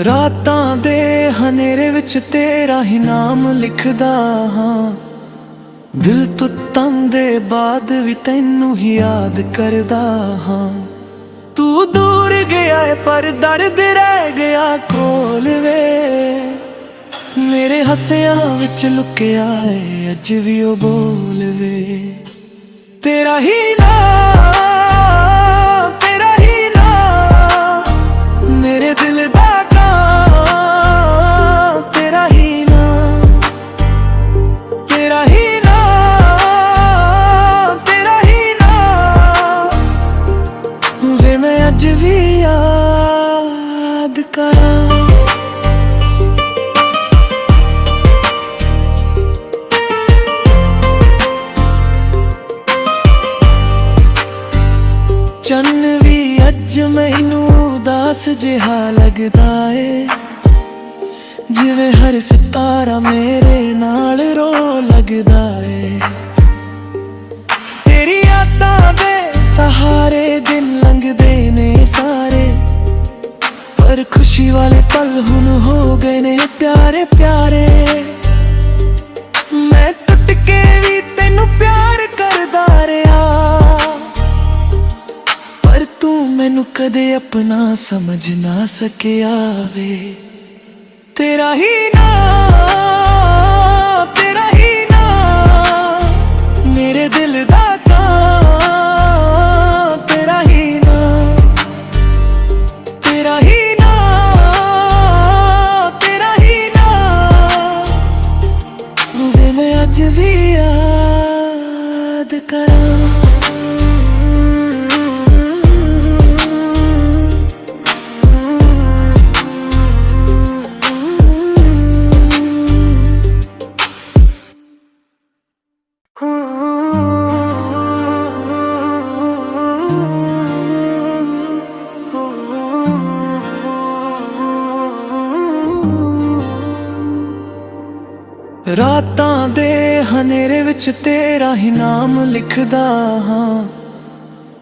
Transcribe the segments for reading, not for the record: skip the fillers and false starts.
ਰਾਤਾਂ ਦੇ ਹਨੇਰੇ ਵਿੱਚ ਤੇਰਾ ਹੀ ਨਾਮ ਲਿਖਦਾ ਹਾਂ। ਦਿਲ ਟੁੱਟਣ ਦੇ ਬਾਅਦ ਵੀ ਤੈਨੂੰ ਹੀ ਯਾਦ ਕਰਦਾ ਹਾਂ। ਤੂੰ ਦੂਰ ਗਿਆ ਏ ਪਰ ਦਰਦ ਰਹਿ ਗਿਆ ਕੋਲ ਵੇ। ਮੇਰੇ ਹੱਸਿਆਂ ਵਿੱਚ ਲੁਕਿਆ ਏ ਅੱਜ ਵੀ ਉਹ ਬੋਲ ਵੇ। ਤੇਰਾ ਹੀ ਨਾਮ, ਤੇਰਾ ਹੀ ਨਾਮ ਮੇਰੇ ਦਿਲ ਦਾ ਅੱਜ ਵੀ ਯਾਦ ਕਰਾਂ। ਚੰਨ ਵੀ ਅੱਜ ਮੈਨੂੰ ਉਦਾਸ ਜਿਹਾ ਲੱਗਦਾ ਏ, ਜਿਵੇਂ ਹਰ ਸਿਤਾਰਾ ਮੇਰੇ ਨਾਲ ਰੋ ਲੱਗਦਾ ਏ। ਤੇਰੀ ਯਾਦਾਂ ਦੇ ਸਹਾਰੇ ਦਿਨ ਲੰਘਦੇ ਨੇ ਸਾਰੇ, ਪਰ ਖੁਸ਼ੀ ਵਾਲੇ ਪਲ ਹੁਣ ਹੋ ਗਏ ਨੇ ਪਿਆਰੇ ਪਿਆਰੇ। ਮੈਂ ਟੁੱਟ ਕੇ ਵੀ ਤੈਨੂੰ ਪਿਆਰ ਕਰਦਾ ਰਿਹਾ, ਪਰ ਤੂੰ ਮੈਨੂੰ ਕਦੇ ਆਪਣਾ ਸਮਝ ਨਾ ਸਕਿਆ ਵੇ। ਤੇਰਾ ਹੀ ਨਾਮ, ਤੇਰਾ ਹੀ ਨਾਮ ਮੇਰੇ ਦਿਲ ਦਾ ਅੱਜ ਵੀ ਯਾਦ ਕਰਾਂ। ਰਾਤਾਂ ਦੇ ਹਨੇਰੇ ਵਿੱਚ ਤੇਰਾ ਹੀ ਨਾਮ ਲਿਖਦਾ ਹਾਂ।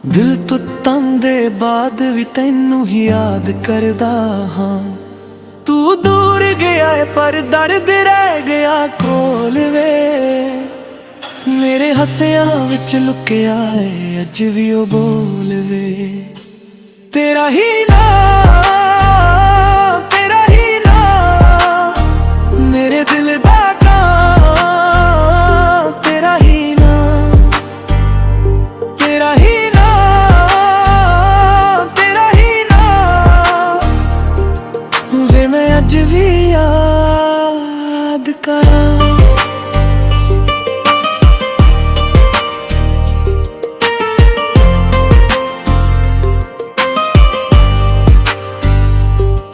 ਦਿਲ ਟੁੱਟਣ ਦੇ ਬਾਅਦ ਵੀ ਤੈਨੂੰ ਹੀ ਯਾਦ ਕਰਦਾ ਹਾਂ। ਤੂੰ ਦੂਰ ਗਿਆ ਏ ਪਰ ਦਰਦ ਰਹਿ ਗਿਆ ਕੋਲ ਵੇ। ਮੇਰੇ ਹੱਸਿਆਂ ਵਿੱਚ ਲੁਕਿਆ ਏ ਅੱਜ ਵੀ ਉਹ ਬੋਲ ਵੇ। ਤੇਰਾ ਹੀ ਨਾਮ, ਤੇਰਾ ਹੀ ਨਾਮ ਮੇਰੇ ਦਿਲ ਦਾ ਅੱਜ ਵੀ ਯਾਦ ਕਰਾਂ।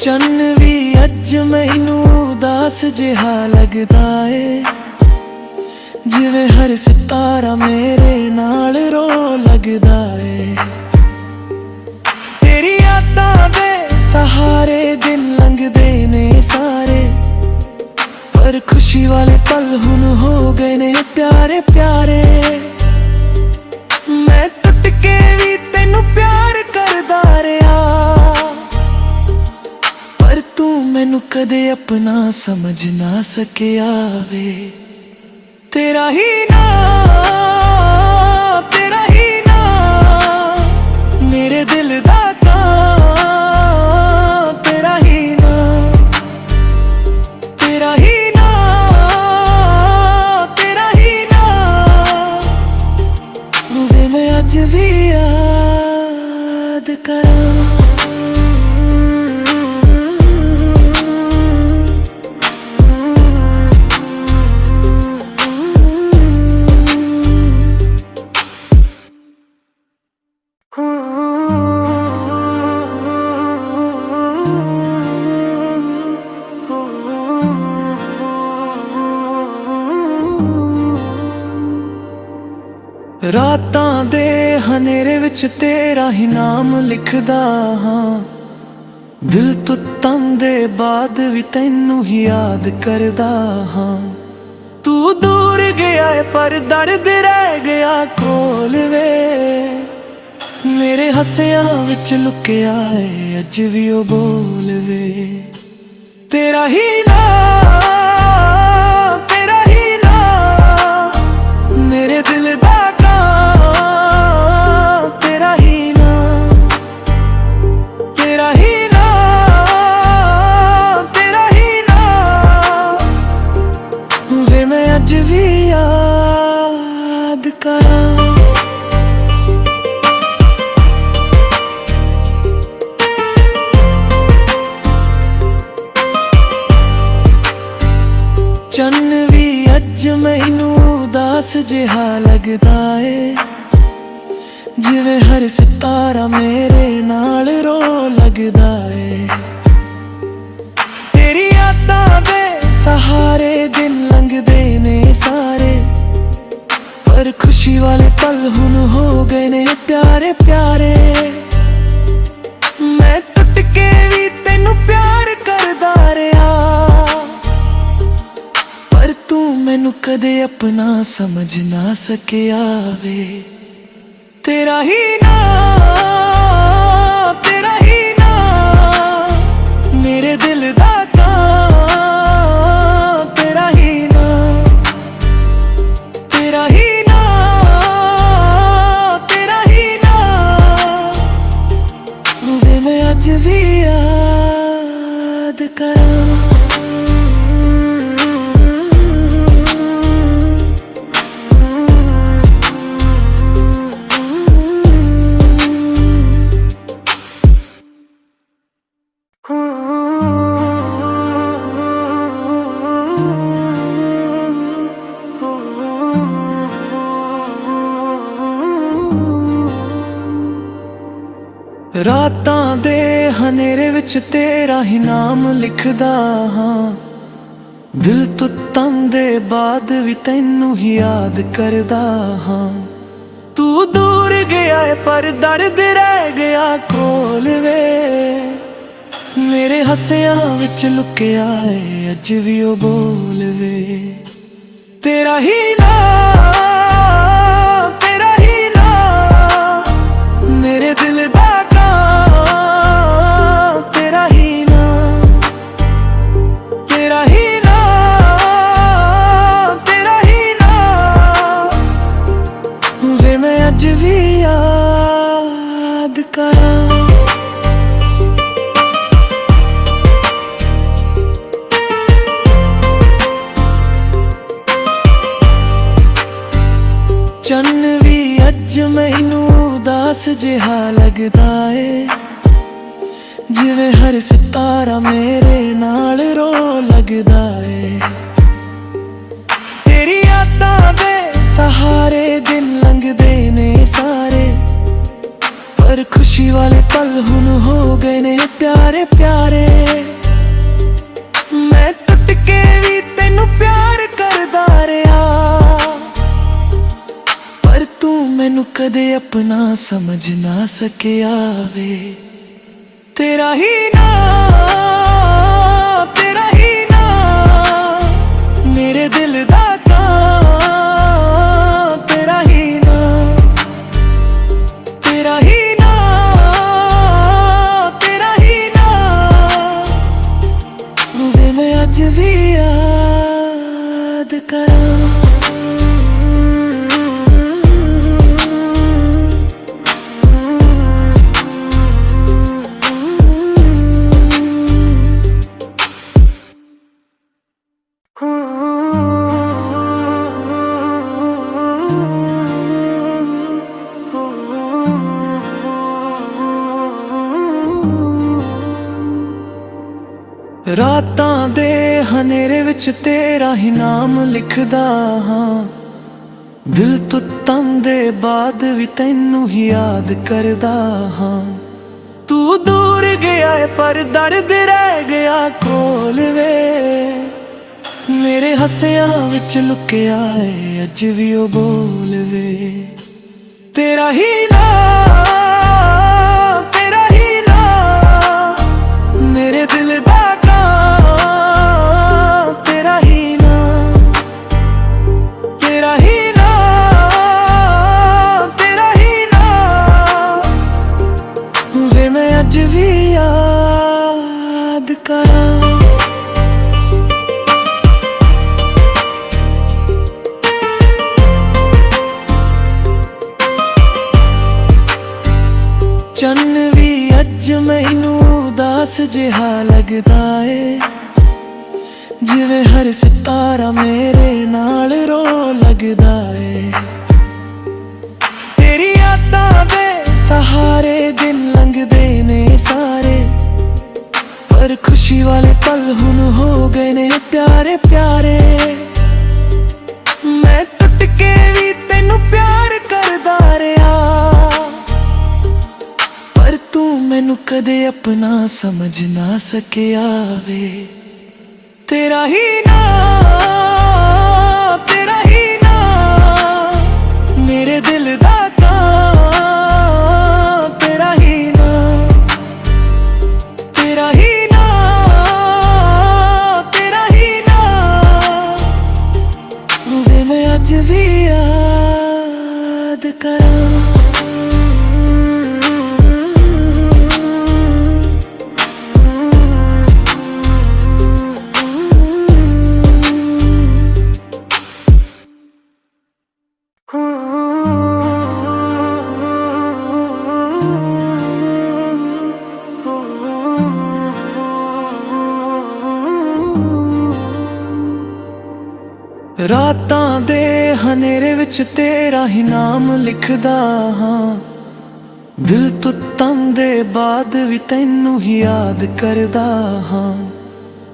ਚੰਨ ਵੀ ਅੱਜ ਮੈਨੂੰ ਉਦਾਸ ਜਿਹਾ ਲੱਗਦਾ ਏ, ਜਿਵੇਂ ਹਰ ਸਿਤਾਰਾ ਮੇਰੇ ਨਾਲ ਰੋ ਲੱਗਦਾ ਏ। ਤੇਰੀ ਯਾਦਾਂ ਦੇ ਸਹਾਰੇ ਦਿਨ ਲੰਘਦੇ ਨੇ ਸਾਰੇ, ਪਰ ਖੁਸ਼ੀ ਵਾਲੇ ਪਲ ਹੁਣ ਹੋ ਗਏ ਨੇ ਪਿਆਰੇ ਪਿਆਰੇ। ਮੈਂ ਟੁੱਟ ਕੇ ਵੀ ਤੈਨੂੰ ਪਿਆਰ ਕਰਦਾ ਰਿਹਾ, ਪਰ ਤੂੰ ਮੈਨੂੰ ਕਦੇ ਆਪਣਾ ਸਮਝ ਨਾ ਸਕਿਆ ਵੇ। ਤੇਰਾ ਹੀ ਨਾਮ, ਤੇਰਾ ਹੀ ਨਾਮ ਮੇਰੇ ਦਿਲ ਦਾ ਅੱਜ ਵੀ ਯਾਦ ਕਰਾਂ। ਰਾਤਾਂ ਦੇ ਹਨੇਰੇ ਵਿੱਚ ਤੇਰਾ ਹੀ ਨਾਮ ਲਿਖਦਾ ਹਾਂ। ਦਿਲ ਟੁੱਟਣ ਦੇ ਬਾਅਦ ਵੀ ਤੈਨੂੰ ਹੀ ਯਾਦ ਕਰਦਾ ਹਾਂ। ਤੂੰ ਦੂਰ ਗਿਆ ਏ ਪਰ ਦਰਦ ਰਹਿ ਗਿਆ ਕੋਲ ਵੇ। ਮੇਰੇ ਹੱਸਿਆਂ ਵਿੱਚ ਲੁਕਿਆ ਏ ਅੱਜ ਵੀ ਉਹ ਬੋਲ ਵੇ। तेरा ही नाम, तेरा ही नाम, मेरे दिल दा काम, तेरा ही नाम, तेरा ही नाम, तेरा ही नाम, वे मैं अज भी याद करा। चन्न भी अज मैनू उदास जिहा लगदा है, जिवें हर सितारा मेरे नाल रो लगदा है। तेरी यादां दे सहारे दिन लंघदे ने सारे, पर खुशी वाले पल हुण हो गए ने प्यारे प्यारे। मैं टुट के भी तेनू प्यार करदा रहा, तू मैनू कदे अपना समझ ना सकिया वे। तेरा ही नाम, तेरा ही नाम, मेरे दिल दा काम, तेरा ही नाम, तेरा ही नाम, तेरा ही नाम, वे मैं अज भी याद करा। रातां दे हनेरे विच तेरा ही नाम लिखदा हाँ, दिल टुटण दे बाद भी तैनू ही याद करदा हाँ। तू दूर गया है पर दर्द रह गया कोल वे, मेरे हसियां विच लुकिया है अज भी ओ बोल वे। तेरा ही नाम, तेरा ही नाम, मेरे दिल दा अज भी याद करा। चन्न भी अज मैनू उदास जिहा लगदा है, जिवें हर सितारा मेरे नाल रो लगदा है। तेरी यादां दे सहारे दिन लंघदे ने सारे, पर खुशी वाले पल हुण हो गए ने प्यारे प्यारे। मैं टुट के भी तेनू प्यार करदा रहा, पर तू मैनू कदे अपना समझ ना सकिया वे। तेरा ही नाम, तेरा ही नाम, मेरे दिल दा अज भी याद करा। रातां दे हनेरे विच तेरा ही नाम लिखदा हाँ, दिल टुटण दे बाद भी तैनू ही याद करदा हाँ। तू दूर गया है पर दर्द रह गया कोल वे, मेरे हसियां विच लुकिया है अज भी ओ बोल वे। तेरा ही नाम, तेरा ही नाम, मेरे दिल दा अज भी याद करा। ਜਿਹਾ ਲੱਗਦਾ ਏ, ਜਿਵੇਂ ਹਰ ਸਿਤਾਰਾ ਮੇਰੇ ਨਾਲ ਰੋ ਲੱਗਦਾ ਏ। ਤੇਰੀ ਯਾਦਾਂ ਦੇ ਸਹਾਰੇ ਦਿਨ ਲੰਘਦੇ ਨੇ ਸਾਰੇ, ਪਰ ਖੁਸ਼ੀ ਵਾਲੇ ਪਲ ਹੁਣ ਹੋ ਗਏ ਨੇ ਪਿਆਰੇ ਪਿਆਰੇ। ਮੈਂ ਟੁੱਟ ਕੇ ਵੀ ਤੈਨੂੰ ਪਿਆਰ ਕਰਦਾ ਰਿਹਾ, ਪਰ ਤੂੰ ਮੈਨੂੰ ਕਦੇ ਆਪਣਾ ਸਮਝ ਨਾ ਸਕਿਆ ਵੇ। ਤੇਰਾ ਹੀ ਨਾਂ, ਤੇਰਾ ਹੀ ਨਾਂ ਮੇਰੇ ਦਿਲ ਦਾ ਕਾਂ, ਤੇਰਾ ਹੀ ਨਾਂ, ਤੇਰਾ ਹੀ ਨਾਂ, ਤੇਰਾ ਹੀ ਨਾਂ ਵੇ ਮੈਂ ਅੱਜ ਵੀ ਯਾਦ ਕਰਾਂ। ਰਾਤਾਂ ਦੇ ਹਨੇਰੇ ਵਿੱਚ ਤੇਰਾ ਹੀ ਨਾਮ ਲਿਖਦਾ ਹਾਂ, ਦਿਲ ਟੁੱਟਣ ਦੇ ਬਾਅਦ ਵੀ ਤੈਨੂੰ ਹੀ ਯਾਦ ਕਰਦਾ ਹਾਂ।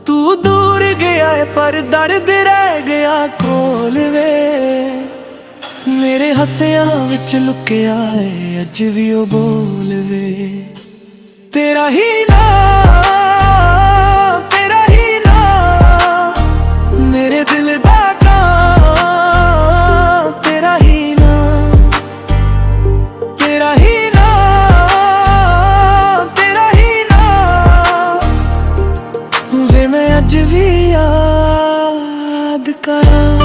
ਤੂੰ ਦੂਰ ਗਿਆ ਏ ਪਰ ਦਰਦ ਰਹਿ ਗਿਆ ਕੋਲ ਵੇ, ਮੇਰੇ ਹੱਸਿਆਂ ਵਿੱਚ ਲੁਕਿਆ ਏ ਅੱਜ ਵੀ ਉਹ ਬੋਲ ਵੇ। ਤੇਰਾ ਹੀ ਨਾਂ, ਤੇਰਾ ਹੀ ਨਾਂ ਮੇਰੇ ਦਿਲ ਦਾ ਅੱਜ ਵੀ ਯਾਦ ਕਰਾਂ।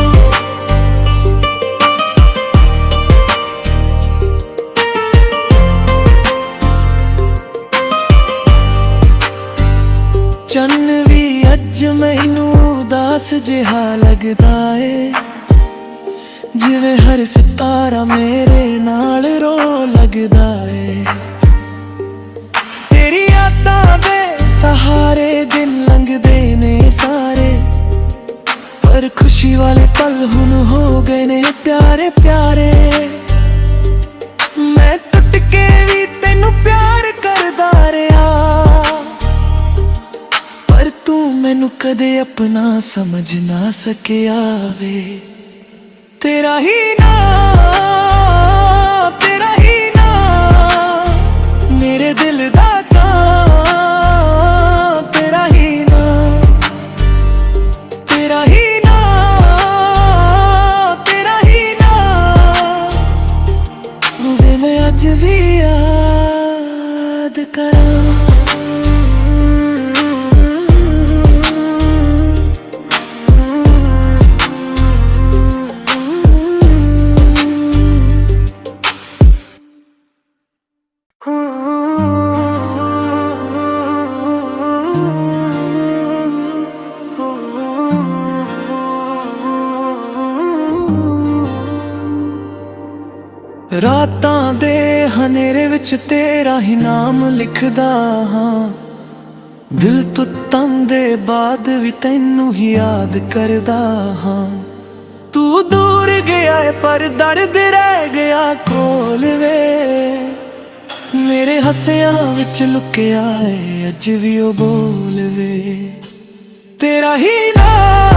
ਚੰਨ ਵੀ ਅੱਜ ਮੈਨੂੰ ਉਦਾਸ ਜਿਹਾ ਲੱਗਦਾ ਏ, ਜਿਵੇਂ ਹਰ ਸਿਤਾਰਾ ਮੇਰੇ ਨਾਲ ਰੋ ਲੱਗਦਾ ਏ। ਤੇਰੀ ਯਾਦਾਂ ਦੇ ਸਹਾਰੇ ਦਿਨ ਲੰਘਦੇ ਨੇ ਸਾਰੇ, ਪਰ ਖੁਸ਼ੀ ਵਾਲੇ ਪਲ ਹੁਣ ਹੋ ਗਏ ਨੇ ਪਿਆਰੇ ਪਿਆਰੇ। ਮੈਂ ਟੁੱਟ ਕੇ ਵੀ ਤੈਨੂੰ ਪਿਆਰ ਕਰਦਾ ਰਿਹਾ, ਪਰ ਤੂੰ ਮੈਨੂੰ ਕਦੇ ਆਪਣਾ ਸਮਝ ਨਾ ਸਕਿਆ ਵੇ। ਤੇਰਾ ਹੀ ਨਾਂ, ਤੇਰਾ ਹੀ ਨਾਂ ਮੇਰੇ ਦਿਲ ਦਾ ਅੱਜ ਵੀ ਯਾਦ ਕਰਾਂ। ਰਾਤਾਂ ਦੇ ਹਨੇਰੇ ਵਿੱਚ ਤੇਰਾ ਹੀ ਨਾਮ ਲਿਖਦਾ ਹਾਂ, ਦਿਲ ਟੁੱਟਣ ਦੇ ਬਾਅਦ ਵੀ ਤੈਨੂੰ ਹੀ ਯਾਦ ਕਰਦਾ ਹਾਂ। ਤੂੰ ਦੂਰ ਗਿਆ ਏ ਪਰ ਦਰਦ ਰਹਿ ਗਿਆ ਕੋਲ ਵੇ, ਮੇਰੇ ਹੱਸਿਆਂ ਵਿੱਚ ਲੁਕਿਆ ਏ ਅੱਜ ਵੀ ਉਹ ਬੋਲ ਵੇ। ਤੇਰਾ ਹੀ ਨਾਂ,